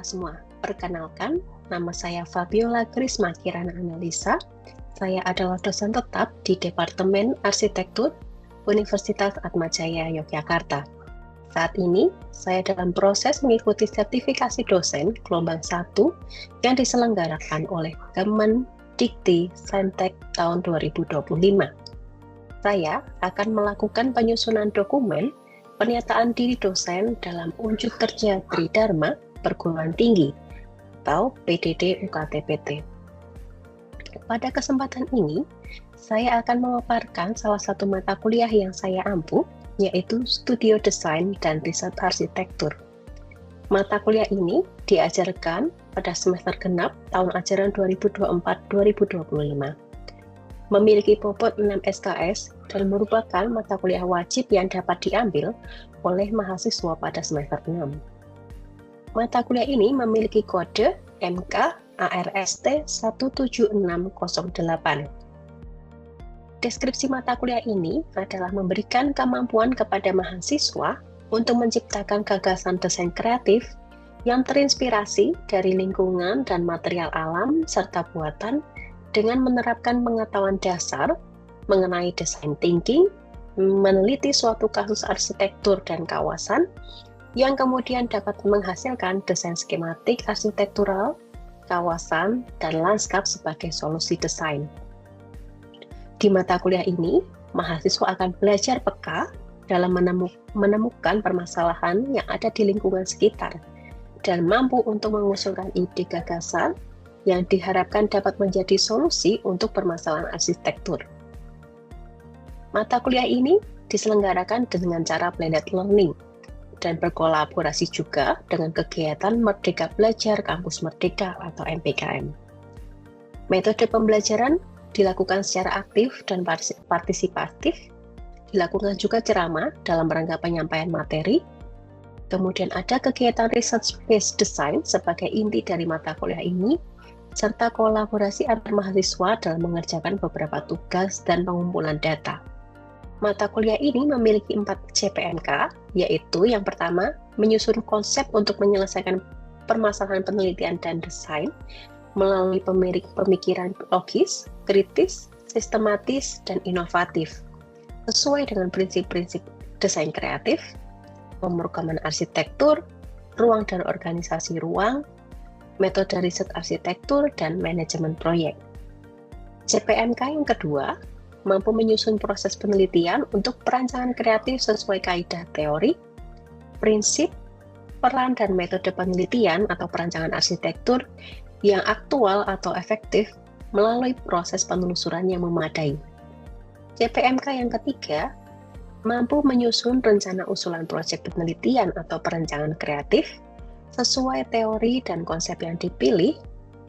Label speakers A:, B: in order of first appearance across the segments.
A: semua, perkenalkan, nama saya Fabiola Krisma Kirana Analisa. Saya adalah dosen tetap di Departemen Arsitektur Universitas Atmajaya Yogyakarta. Saat ini, saya dalam proses mengikuti sertifikasi dosen gelombang 1 yang diselenggarakan oleh Kemendikti Saintek tahun 2025. Saya akan melakukan penyusunan dokumen pernyataan diri dosen dalam unjuk kerja Tridharma Perguruan Tinggi atau PDD UKT-PT. Pada kesempatan ini, saya akan memaparkan salah satu mata kuliah yang saya ampuh, yaitu Studio Desain dan Riset Arsitektur. Mata kuliah ini diajarkan pada semester genap tahun ajaran 2024-2025. Memiliki bobot 6 SKS dan merupakan mata kuliah wajib yang dapat diambil oleh mahasiswa pada semester 6. Mata kuliah ini memiliki kode MK ARST 17608. Deskripsi mata kuliah ini adalah memberikan kemampuan kepada mahasiswa untuk menciptakan gagasan desain kreatif yang terinspirasi dari lingkungan dan material alam serta buatan dengan menerapkan pengetahuan dasar mengenai design thinking, meneliti suatu kasus arsitektur dan kawasan, yang kemudian dapat menghasilkan desain skematik arsitektural, kawasan, dan lanskap sebagai solusi desain. Di mata kuliah ini, mahasiswa akan belajar peka dalam menemukan permasalahan yang ada di lingkungan sekitar dan mampu untuk mengusulkan ide gagasan yang diharapkan dapat menjadi solusi untuk permasalahan arsitektur. Mata kuliah ini diselenggarakan dengan cara blended learning dan berkolaborasi juga dengan kegiatan Merdeka Belajar Kampus Merdeka atau MBKM. Metode pembelajaran dilakukan secara aktif dan partisipatif, dilakukan juga ceramah dalam rangka penyampaian materi, kemudian ada kegiatan research-based design sebagai inti dari mata kuliah ini, serta kolaborasi antar mahasiswa dalam mengerjakan beberapa tugas dan pengumpulan data. Mata kuliah ini memiliki 4 CPNK, yaitu yang pertama, menyusun konsep untuk menyelesaikan permasalahan penelitian dan desain melalui pemikiran logis, kritis, sistematis, dan inovatif, sesuai dengan prinsip-prinsip desain kreatif, pemrograman arsitektur, ruang dan organisasi ruang, metode riset arsitektur, dan manajemen proyek. CPNK yang kedua, mampu menyusun proses penelitian untuk perancangan kreatif sesuai kaidah teori, prinsip, peran dan metode penelitian atau perancangan arsitektur yang aktual atau efektif melalui proses penelusuran yang memadai. CPNK yang ketiga, mampu menyusun rencana usulan proyek penelitian atau perancangan kreatif sesuai teori dan konsep yang dipilih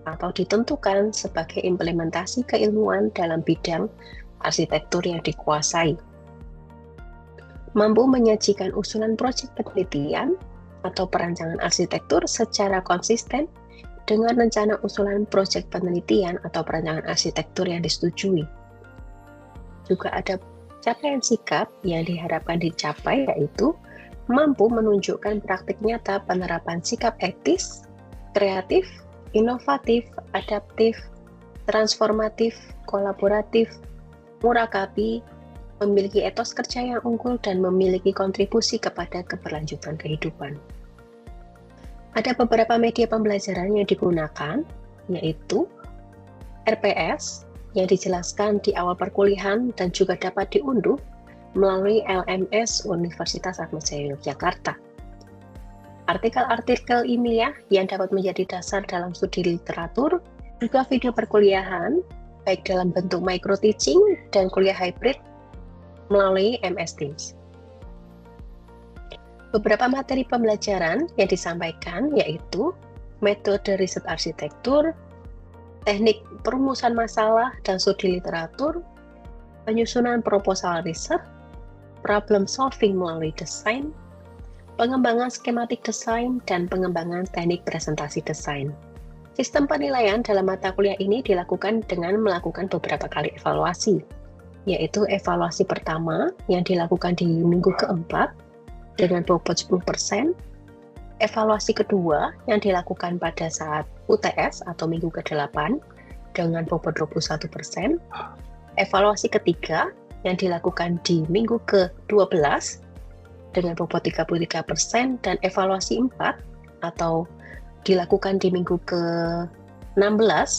A: atau ditentukan sebagai implementasi keilmuan dalam bidang arsitektur yang dikuasai. Mampu menyajikan usulan proyek penelitian atau perancangan arsitektur secara konsisten dengan rencana usulan proyek penelitian atau perancangan arsitektur yang disetujui. Juga ada capaian sikap yang diharapkan dicapai, yaitu mampu menunjukkan praktik nyata penerapan sikap etis, kreatif, inovatif, adaptif, transformatif, kolaboratif, murakabi, memiliki etos kerja yang unggul, dan memiliki kontribusi kepada keberlanjutan kehidupan. Ada beberapa media pembelajaran yang digunakan, yaitu RPS, yang dijelaskan di awal perkuliahan dan juga dapat diunduh melalui LMS Universitas Atmajaya Yogyakarta. Artikel-artikel ilmiah yang dapat menjadi dasar dalam studi literatur, juga video perkuliahan, baik dalam bentuk micro teaching dan kuliah hybrid melalui MS Teams. Beberapa materi pembelajaran yang disampaikan yaitu metode riset arsitektur, teknik perumusan masalah dan studi literatur, penyusunan proposal riset, problem solving melalui desain, pengembangan skematik desain, dan pengembangan teknik presentasi desain. Sistem penilaian dalam mata kuliah ini dilakukan dengan melakukan beberapa kali evaluasi, yaitu evaluasi pertama yang dilakukan di minggu keempat dengan bobot 10%, Evaluasi kedua yang dilakukan pada saat UTS atau minggu ke-8 dengan bobot 21%. Evaluasi ketiga yang dilakukan di minggu ke-12 dengan bobot 33%, dan evaluasi 4 atau dilakukan di minggu ke-16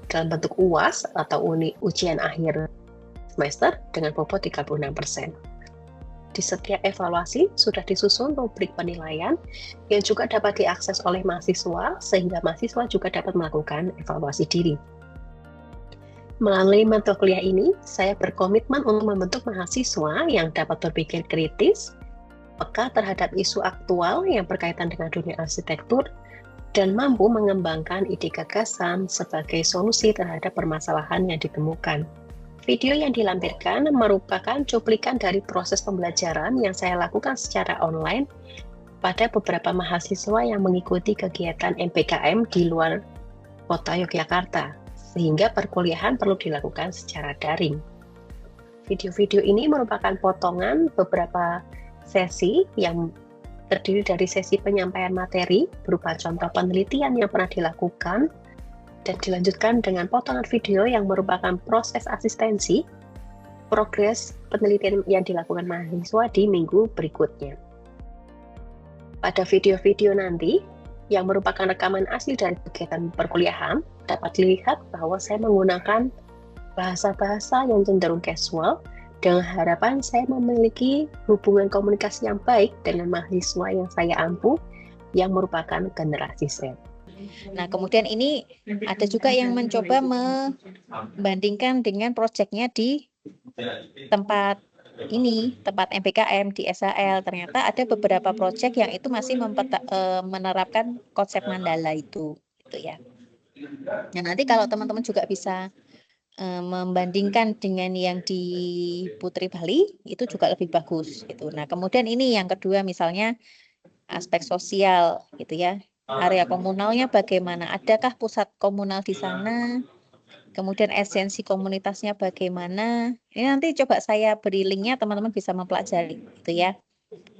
A: dalam bentuk UAS atau ujian akhir semester dengan bobot 36%. Di setiap evaluasi sudah disusun rubrik penilaian yang juga dapat diakses oleh mahasiswa, sehingga mahasiswa juga dapat melakukan evaluasi diri. Melalui mata kuliah ini, saya berkomitmen untuk membentuk mahasiswa yang dapat berpikir kritis, peka terhadap isu aktual yang berkaitan dengan dunia arsitektur, dan mampu mengembangkan ide gagasan sebagai solusi terhadap permasalahan yang ditemukan. Video yang dilampirkan merupakan cuplikan dari proses pembelajaran yang saya lakukan secara online pada beberapa mahasiswa yang mengikuti kegiatan MPKM di luar kota Yogyakarta, sehingga perkuliahan perlu dilakukan secara daring. Video-video ini merupakan potongan beberapa sesi yang terdiri dari sesi penyampaian materi berupa contoh penelitian yang pernah dilakukan, dan dilanjutkan dengan potongan video yang merupakan proses asistensi progres penelitian yang dilakukan mahasiswa di minggu berikutnya. Pada video-video nanti, yang merupakan rekaman asli dari kegiatan perkuliahan, dapat dilihat bahwa saya menggunakan bahasa-bahasa yang cenderung casual, dengan harapan saya memiliki hubungan komunikasi yang baik dengan mahasiswa yang saya ampu, yang merupakan generasi Z.
B: Nah, kemudian ini ada juga yang mencoba membandingkan dengan proyeknya di tempat MPKM di SHL. Ternyata ada beberapa proyek yang itu masih menerapkan konsep mandala itu, gitu ya. Nah, nanti kalau teman-teman juga bisa membandingkan dengan yang di Putri Bali, itu juga lebih bagus, gitu. Nah, kemudian ini yang kedua, misalnya aspek sosial, gitu ya. Area komunalnya bagaimana? Adakah pusat komunal di sana? Kemudian esensi komunitasnya bagaimana? Ini nanti coba saya beri linknya, teman-teman bisa mempelajari, gitu ya.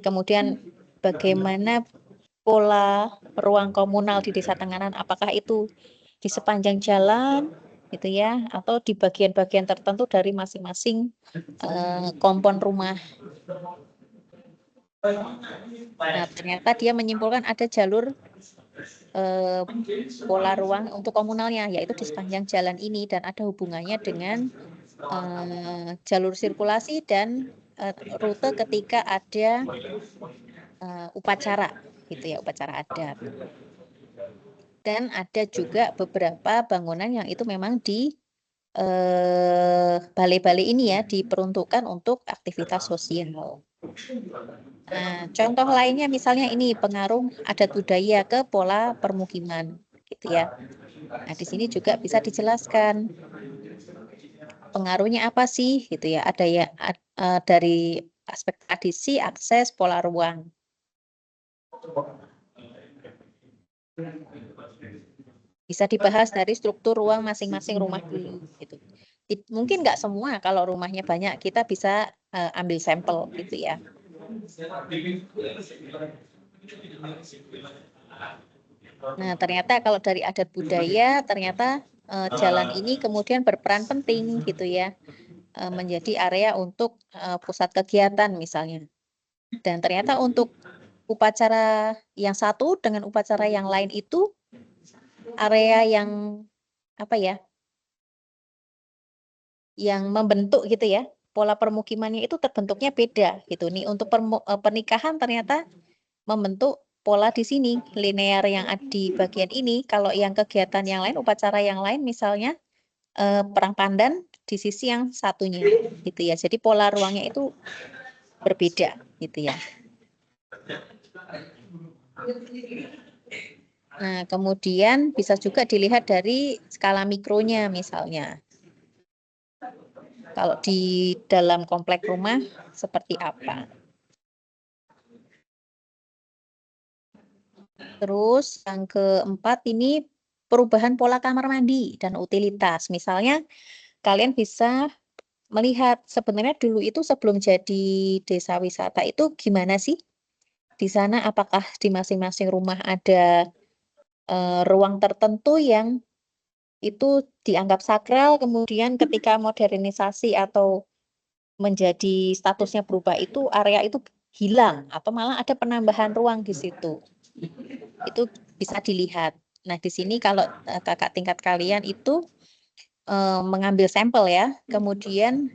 B: Kemudian bagaimana pola ruang komunal di Desa Tenganan? Apakah itu di sepanjang jalan, gitu ya, atau di bagian-bagian tertentu dari masing-masing kompon rumah? Nah, ternyata dia menyimpulkan ada jalur pola ruang untuk komunalnya, yaitu di sepanjang jalan ini, dan ada hubungannya dengan jalur sirkulasi dan rute ketika ada upacara, gitu ya, upacara adat. Dan ada juga beberapa bangunan yang itu memang di balai-balai ini ya diperuntukkan untuk aktivitas sosial. Nah, contoh lainnya misalnya ini pengaruh adat budaya ke pola permukiman, gitu ya. Nah, di sini juga bisa dijelaskan pengaruhnya apa sih, gitu ya. Ada ya dari aspek tradisi, akses, pola ruang. Bisa dibahas dari struktur ruang masing-masing rumah dulu, gitu. Mungkin nggak semua, kalau rumahnya banyak kita bisa ambil sampel, gitu ya. Nah, ternyata kalau dari adat budaya, ternyata jalan ini kemudian berperan penting, gitu ya, menjadi area untuk pusat kegiatan misalnya. Dan ternyata untuk upacara yang satu dengan upacara yang lain itu area yang apa ya, yang membentuk, gitu ya, pola permukimannya itu terbentuknya beda, gitu. Nih untuk pernikahan ternyata membentuk pola di sini linear yang ada di bagian ini. Kalau yang kegiatan yang lain, upacara yang lain misalnya perang pandan di sisi yang satunya, gitu ya. Jadi pola ruangnya itu berbeda, gitu ya. Nah, kemudian bisa juga dilihat dari skala mikronya misalnya. Kalau di dalam komplek rumah seperti apa. Terus yang keempat ini perubahan pola kamar mandi dan utilitas. Misalnya kalian bisa melihat sebenarnya dulu itu sebelum jadi desa wisata itu gimana sih di sana apakah di masing-masing rumah ada ruang tertentu yang itu dianggap sakral, kemudian ketika modernisasi atau menjadi statusnya berubah itu area itu hilang atau malah ada penambahan ruang di situ. Itu bisa dilihat. Nah, di sini kalau kakak tingkat kalian itu mengambil sampel ya, kemudian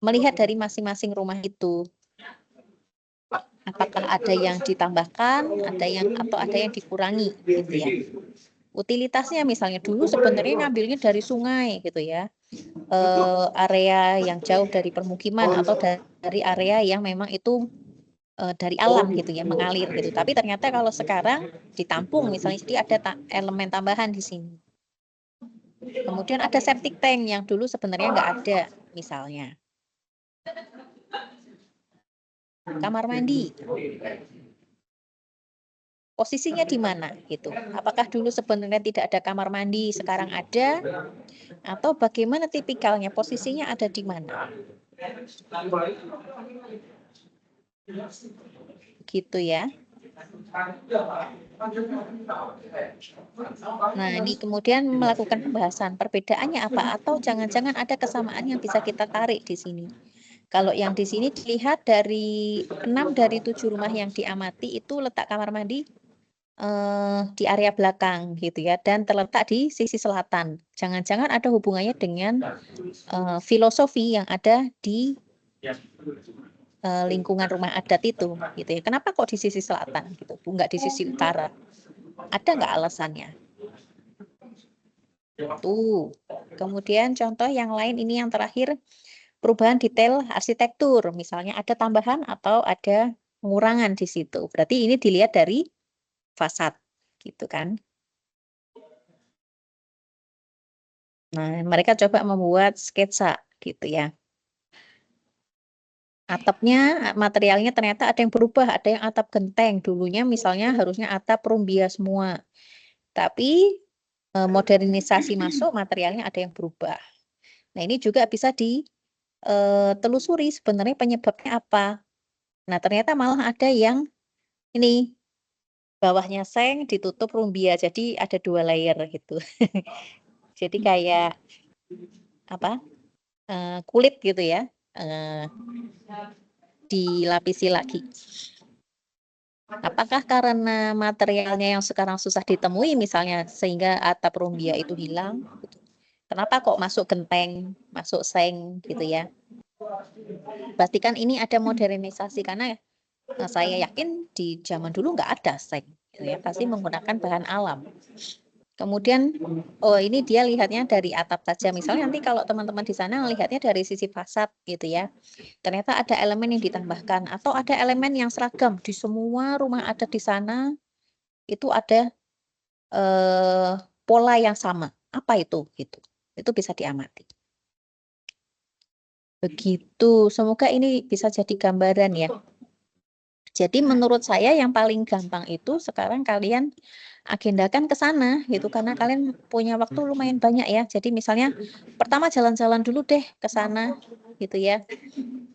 B: melihat dari masing-masing rumah itu. Apakah ada yang ditambahkan, ada yang dikurangi gitu ya. Utilitasnya misalnya dulu sebenarnya ngambilnya dari sungai gitu ya. Area yang jauh dari permukiman atau dari area yang memang itu dari alam gitu ya, mengalir gitu. Tapi ternyata kalau sekarang ditampung misalnya, jadi ada elemen tambahan di sini. Kemudian ada septic tank yang dulu sebenarnya nggak ada misalnya. Kamar mandi. Posisinya di mana gitu. Apakah dulu sebenarnya tidak ada kamar mandi, sekarang ada, atau bagaimana tipikalnya, posisinya ada di mana? Gitu ya. Nah, ini kemudian melakukan pembahasan perbedaannya apa, atau jangan-jangan ada kesamaan yang bisa kita tarik di sini. Kalau yang di sini dilihat dari 6 dari 7 rumah yang diamati itu letak kamar mandi di area belakang gitu ya, dan terletak di sisi selatan. Jangan-jangan ada hubungannya dengan filosofi yang ada di lingkungan rumah adat itu gitu ya. Kenapa kok di sisi selatan gitu, enggak di sisi utara? Ada nggak alasannya? Tuh. Kemudian contoh yang lain ini yang terakhir, perubahan detail arsitektur. Misalnya ada tambahan atau ada pengurangan di situ. Berarti ini dilihat dari fasad gitu kan. Nah, mereka coba membuat sketsa gitu ya. Atapnya, materialnya ternyata ada yang berubah, ada yang atap genteng. Dulunya misalnya harusnya atap rumbia semua. Tapi modernisasi masuk, materialnya ada yang berubah. Nah, ini juga bisa ditelusuri sebenarnya penyebabnya apa. Nah, ternyata malah ada yang ini bawahnya seng ditutup rumbia, jadi ada 2 layer gitu. Jadi kayak apa? Kulit gitu ya. Dilapisi lagi. Apakah karena materialnya yang sekarang susah ditemui misalnya sehingga atap rumbia itu hilang? Kenapa kok masuk genteng, masuk seng gitu ya? Berarti kan ini ada modernisasi karena saya yakin di zaman dulu nggak ada seng, gitu ya, pasti menggunakan bahan alam. Kemudian, oh ini dia lihatnya dari atap saja. Misalnya nanti kalau teman-teman di sana melihatnya dari sisi fasad gitu ya. Ternyata ada elemen yang ditambahkan atau ada elemen yang seragam di semua rumah adat di sana itu ada pola yang sama. Apa itu? Gitu. Itu bisa diamati. Begitu. Semoga ini bisa jadi gambaran ya. Jadi menurut saya yang paling gampang itu sekarang kalian agendakan ke sana gitu karena kalian punya waktu lumayan banyak ya. Jadi misalnya pertama jalan-jalan dulu deh ke sana gitu ya.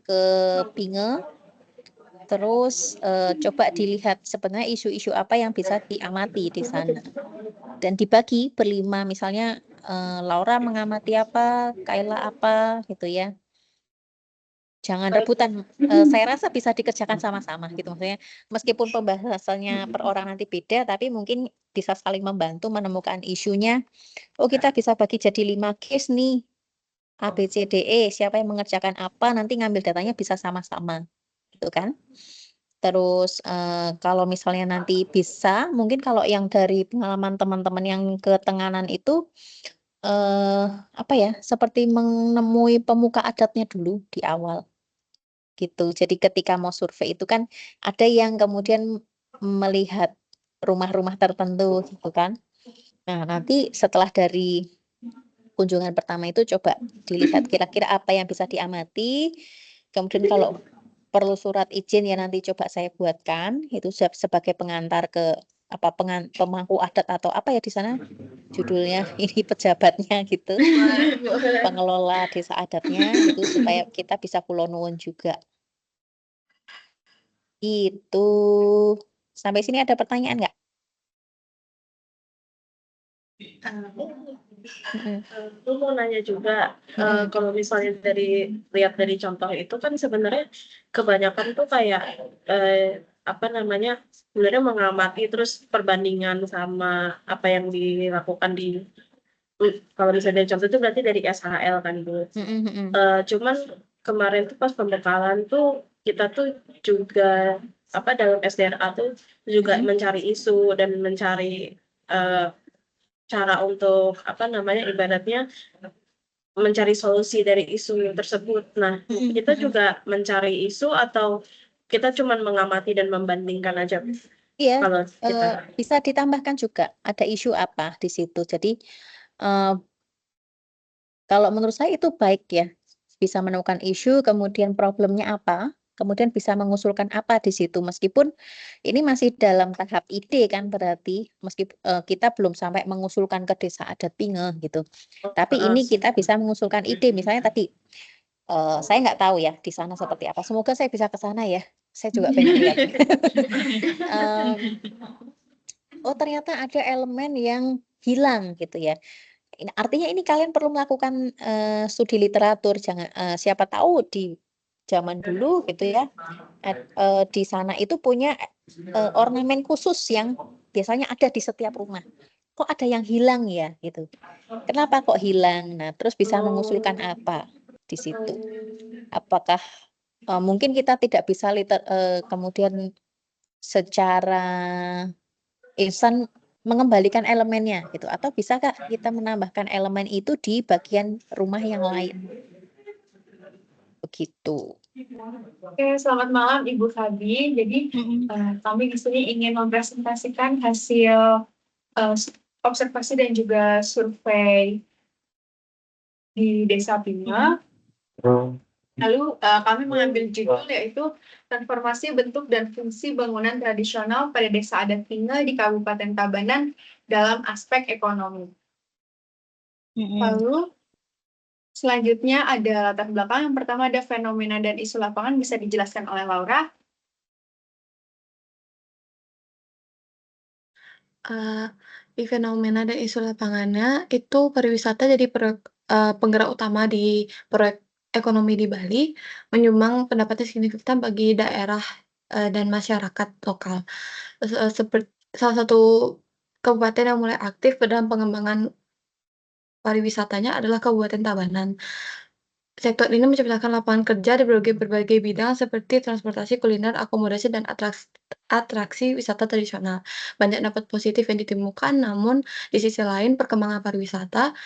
B: Ke Binge. Terus coba dilihat sebenarnya isu-isu apa yang bisa diamati di sana. Dan dibagi berlima misalnya Laura mengamati apa, Kayla apa gitu ya. Jangan rebutan, saya rasa bisa dikerjakan sama-sama gitu, maksudnya meskipun pembahasannya per orang nanti beda, tapi mungkin bisa saling membantu menemukan isunya. Oh, kita bisa bagi jadi 5 case nih, A, B, C, D, E, siapa yang mengerjakan apa, nanti ngambil datanya bisa sama-sama, gitu kan. Terus, kalau misalnya nanti bisa, mungkin kalau yang dari pengalaman teman-teman yang ke Tenganan itu, apa ya, seperti menemui pemuka adatnya dulu di awal. Gitu. Jadi ketika mau survei itu kan ada yang kemudian melihat rumah-rumah tertentu gitu kan. Nah, nanti setelah dari kunjungan pertama itu coba dilihat kira-kira apa yang bisa diamati. Kemudian kalau perlu surat izin ya nanti coba saya buatkan itu sebagai pengantar ke apa pemangku adat atau apa ya di sana judulnya ini pejabatnya gitu. Pengelola desa adatnya itu supaya kita bisa kula nuwun juga. Itu. Sampai sini ada pertanyaan nggak?
C: Aku mau nanya juga, kalau misalnya lihat dari contoh itu kan sebenarnya kebanyakan tuh kayak sebenarnya mengamati terus perbandingan sama apa yang dilakukan kalau misalnya dari contoh itu berarti dari SHL kan Bu. Cuman kemarin tuh pas pembekalan tuh kita tuh juga dalam SDRA tuh juga mencari isu dan mencari cara untuk ibaratnya mencari solusi dari isu tersebut. Nah, kita juga mencari isu atau kita cuma mengamati dan membandingkan aja?
B: Iya,
C: Kalau kita
B: bisa ditambahkan juga ada isu apa di situ. Jadi kalau menurut saya itu baik ya, bisa menemukan isu, kemudian problemnya apa, kemudian bisa mengusulkan apa di situ. Meskipun ini masih dalam tahap ide kan berarti, kita belum sampai mengusulkan ke desa adat Pinge gitu. Tapi ini kita bisa mengusulkan ide, misalnya tadi, saya nggak tahu ya di sana seperti apa. Semoga saya bisa ke sana ya. Saya juga pengen lihat. Oh ternyata ada elemen yang hilang gitu ya. Artinya ini kalian perlu melakukan, studi literatur, jangan siapa tahu di zaman dulu gitu ya, di sana itu punya, ornamen khusus yang biasanya ada di setiap rumah. Kok ada yang hilang ya gitu. Kenapa kok hilang? Nah, terus bisa mengusulkan apa di situ? Apakah, mungkin kita tidak bisa kemudian secara instan mengembalikan elemennya gitu, atau bisakah kita menambahkan elemen itu di bagian rumah yang lain? Begitu.
D: Oke, selamat malam Ibu Fabi. Jadi kami di sini ingin mempresentasikan hasil observasi dan juga survei di Desa Pinge. Lalu kami mengambil judul yaitu transformasi bentuk dan fungsi bangunan tradisional pada Desa Adat Pinge di Kabupaten Tabanan dalam aspek ekonomi. Lalu selanjutnya ada latar belakang. Yang pertama ada fenomena dan isu lapangan, bisa dijelaskan oleh Laura.
E: Di fenomena dan isu lapangannya itu pariwisata jadi penggerak utama di proyek ekonomi di Bali, menyumbang pendapatan signifikan bagi daerah dan masyarakat lokal. Salah satu kabupaten yang mulai aktif dalam pengembangan pariwisatanya adalah Kabupaten Tabanan. Sektor ini menciptakan lapangan kerja di berbagai bidang seperti transportasi, kuliner, akomodasi, dan atraksi wisata tradisional. Banyak dampak positif yang ditemukan, namun di sisi lain perkembangan pariwisata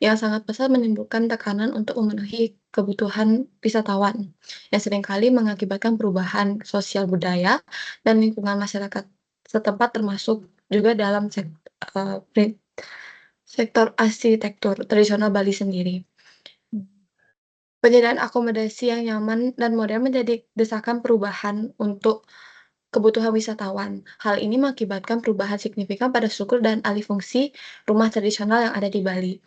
E: yang sangat pesat menimbulkan tekanan untuk memenuhi kebutuhan wisatawan, yang seringkali mengakibatkan perubahan sosial budaya dan lingkungan masyarakat setempat, termasuk juga dalam sektor arsitektur tradisional Bali sendiri. Penyediaan akomodasi yang nyaman dan modern menjadi desakan perubahan untuk kebutuhan wisatawan. Hal ini mengakibatkan perubahan signifikan pada struktur dan alih fungsi rumah tradisional yang ada di Bali.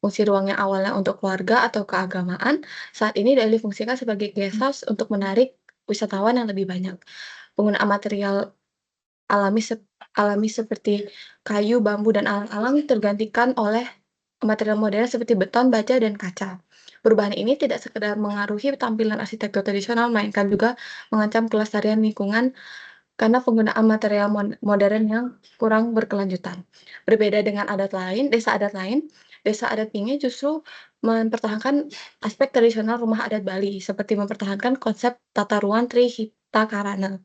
E: Fungsi ruang yang awalnya untuk keluarga atau keagamaan, saat ini dialih fungsikan sebagai guest house untuk menarik wisatawan yang lebih banyak. Penggunaan material alami seperti kayu, bambu, dan alang-alang tergantikan oleh material modern seperti beton, baja, dan kaca. Perubahan ini tidak sekedar mengaruhi tampilan arsitektur tradisional, melainkan juga mengancam kelestarian lingkungan karena penggunaan material modern yang kurang berkelanjutan. Berbeda dengan desa adat lain, Desa Adat Pinge justru mempertahankan aspek tradisional rumah adat Bali, seperti mempertahankan konsep tata ruang Trihita Karana.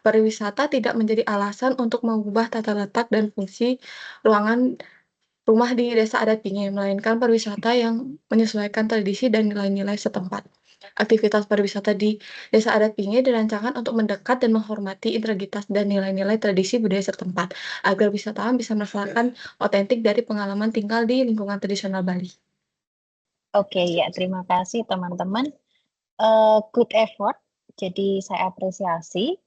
E: Pariwisata tidak menjadi alasan untuk mengubah tata letak dan fungsi ruangan rumah di Desa Adat Pinge, melainkan pariwisata yang menyesuaikan tradisi dan nilai-nilai setempat. Aktivitas pariwisata di Desa Adat Pinge dirancangkan untuk mendekat dan menghormati integritas dan nilai-nilai tradisi budaya setempat, agar wisatawan bisa merasakan otentik dari pengalaman tinggal di lingkungan tradisional Bali.
A: Oke, ya terima kasih teman-teman. Good effort, jadi saya apresiasi.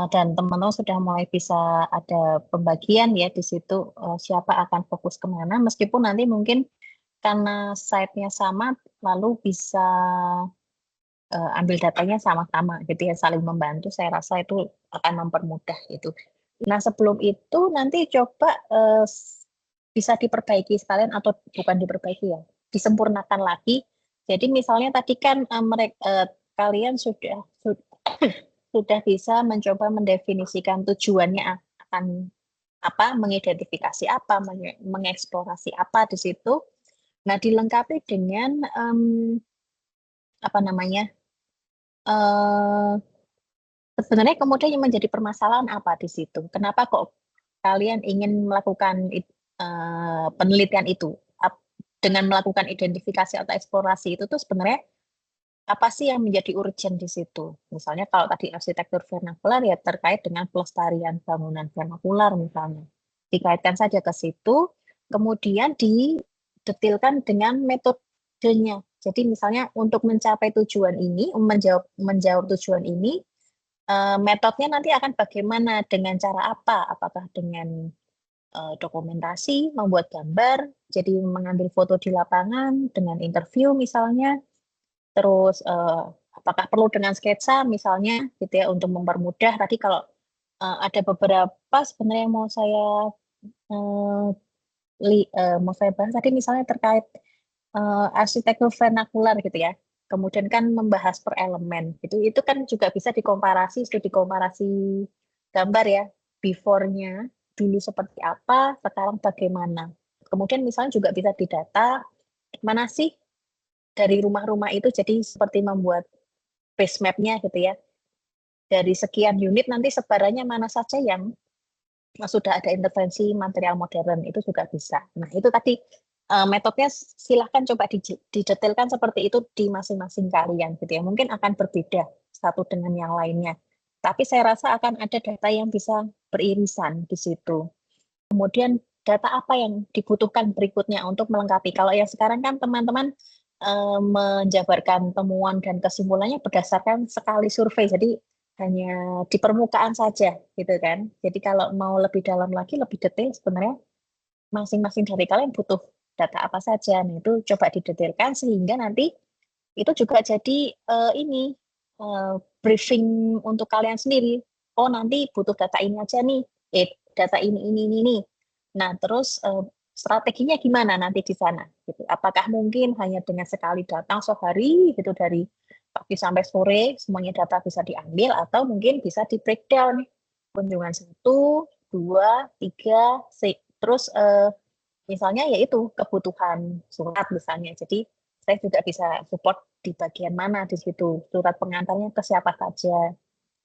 A: Dan teman-teman sudah mulai bisa ada pembagian ya di situ, siapa akan fokus kemana, meskipun nanti mungkin karena site-nya sama, lalu bisa
B: ambil datanya sama-sama gitu ya, saling membantu, saya rasa itu akan mempermudah itu. Nah, sebelum itu nanti coba bisa diperbaiki sekalian atau bukan diperbaiki ya, disempurnakan lagi. Jadi misalnya tadi kan kalian sudah sudah bisa mencoba mendefinisikan tujuannya akan apa, mengidentifikasi apa, mengeksplorasi apa di situ. Nah, dilengkapi dengan apa namanya? Sebenarnya kemudian yang menjadi permasalahan apa di situ? Kenapa kok kalian ingin melakukan penelitian itu? Dengan melakukan identifikasi atau eksplorasi itu tuh sebenarnya apa sih yang menjadi urgent di situ? Misalnya kalau tadi arsitektur vernakular ya terkait dengan pelestarian bangunan vernakular misalnya. Dikaitkan saja ke situ, kemudian didetilkan dengan metodenya. Jadi misalnya untuk mencapai tujuan ini, menjawab tujuan ini, metodenya nanti akan bagaimana, dengan cara apa? Apakah dengan dokumentasi, membuat gambar, jadi mengambil foto di lapangan, dengan interview misalnya, terus apakah perlu dengan sketsa misalnya gitu ya untuk mempermudah. Tadi kalau ada beberapa sebenarnya yang mau saya bahas tadi misalnya terkait arsitektur vernakular gitu ya. Kemudian kan membahas per elemen itu kan juga bisa dikomparasi, studi komparasi gambar ya, before-nya dulu seperti apa, sekarang bagaimana. Kemudian misalnya juga bisa didata mana sih dari rumah-rumah itu jadi seperti membuat base map-nya gitu ya. Dari sekian unit nanti sebarannya mana saja yang sudah ada intervensi material modern, itu juga bisa. Nah, itu tadi metodenya silahkan coba didetailkan seperti itu di masing-masing kalian gitu ya. Mungkin akan berbeda satu dengan yang lainnya. Tapi saya rasa akan ada data yang bisa beririsan di situ. Kemudian data apa yang dibutuhkan berikutnya untuk melengkapi. Kalau yang sekarang kan teman-teman menjabarkan temuan dan kesimpulannya berdasarkan sekali survei. Jadi hanya di permukaan saja gitu kan. Jadi kalau mau lebih dalam lagi, lebih detail sebenarnya masing-masing dari kalian butuh data apa saja. Nah, itu coba didetailkan sehingga nanti itu juga jadi briefing untuk kalian sendiri. Oh, nanti butuh data ini aja nih. Data ini. Nah, terus strateginya gimana nanti di sana gitu. Apakah mungkin hanya dengan sekali datang sehari gitu dari pagi sampai sore semuanya data bisa diambil, atau mungkin bisa di breakdown kunjungan 1, 2, 3, terus misalnya yaitu kebutuhan surat misalnya. Jadi saya juga bisa support di bagian mana di situ, surat pengantarnya ke siapa saja.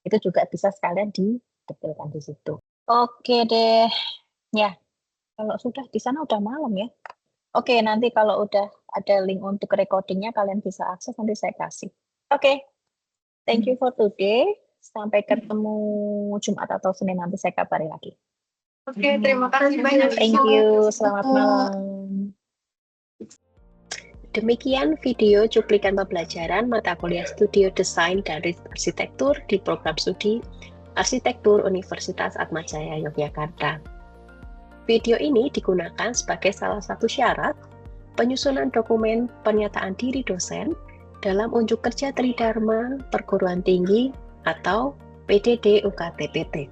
B: Itu juga bisa sekalian didetailkan di situ. Oke deh. Ya, kalau sudah di sana udah malam ya. Oke, nanti kalau udah ada link untuk recordingnya kalian bisa akses, nanti saya kasih. Oke. Thank you for today. Sampai ketemu Jumat atau Senin, nanti saya kabari lagi.
D: Oke, terima kasih banyak.
B: Thank you. Selamat malam.
A: Demikian video cuplikan pembelajaran mata kuliah Studio Desain dan Arsitektur di program studi Arsitektur Universitas Atmajaya Yogyakarta. Video ini digunakan sebagai salah satu syarat penyusunan dokumen pernyataan diri dosen dalam unjuk kerja Tridharma Perguruan Tinggi atau PDD UKT-PT.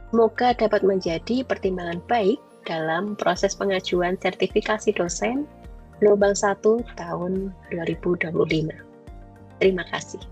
A: Semoga dapat menjadi pertimbangan baik dalam proses pengajuan sertifikasi dosen gelombang 1 tahun 2025. Terima kasih.